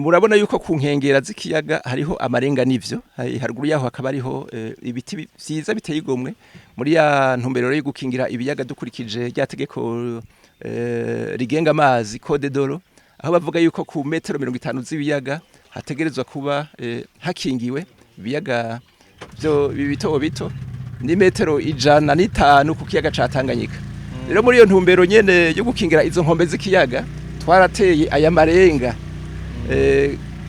murabona yuko ku nkengera z'ikiyaga hariho amarenga n'ivyo haruguru yaho hakaba hariho ibiti vyiza biteye igomwe muri ya ntumbero yo gukingira ibiyaga dukurikije rya tegeko rigenga amazi Code d'Oro aho bavuga yuko ku metero 50 z'ibiyaga hategerezwa kuba hakingiwe ibiyaga byo bito bito ni metero 105 ku kiyaga ca Tanganyika. Rero muri iyo ntumbero nyene yo gukingira izo nkombe z'ikiyaga twarateye aya marenga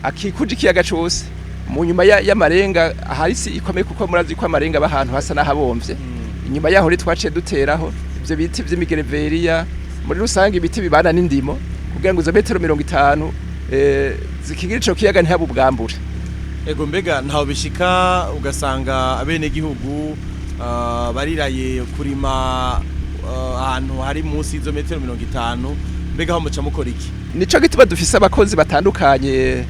akikuje ikiyaga cose mu nyuma y'amarenga harisi ikomeye kuko murazi ko amarenga bahantu hasa nahabomvye inyuma yaho ri twaciye duteraho ivyo biti vy'imigereveriya muri rusange ibiti bibana n'indimo kugira ngo izo metero 50 zikigira ico kiyaga ntihabu bwambure. Ego mbega ntaho bishika ugasanga abene gihugu bariraye kurima ahantu hari munsi izo metero 50 mbega aho muca mukora iki? Nico gituma dufise abakozi batandukanye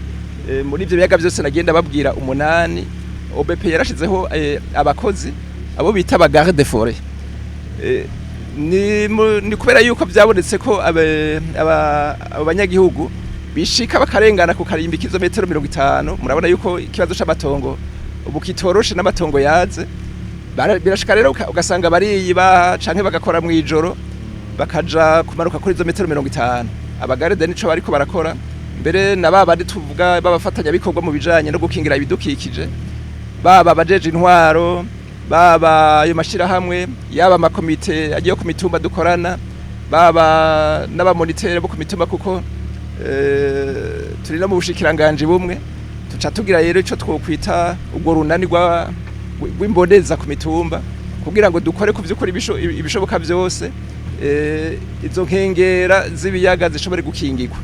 muri ivyo biyaga byose nagenda babwira 8 OBP yarashizeho abakozi abo bita ba garde de forêt ni kubera yuko byabonetse ko abanyagihugu bishika bakarengana ku karimbi kilometero 50 murabona yuko ikibazo c'amatongo ubu kitoroshe n'amatongo yaze birashika rero ugasanga bariyiba canke bagakora mu ijoro bakaja kumaruka kuri izo metero 50 abagarde nico bariko barakora mbere na baba tuvuga babafatanya bikorwa mu bijanye no gukingira ibidukikije baba bajeje intwaro baba ayo mashira hamwe yaba amakomite agiye ku mitumba dukorana baba n'abamonitere bo ku mitumba kuko turi no mu bushikiranganje bumwe tuca tugira rero ico twokwita ubwo runani rw'imboneza ku mitumba kugira ngo dukore ku vyukuri ibishoboka byose izo nkengera z'ibiyaga zishobore gukingirwa.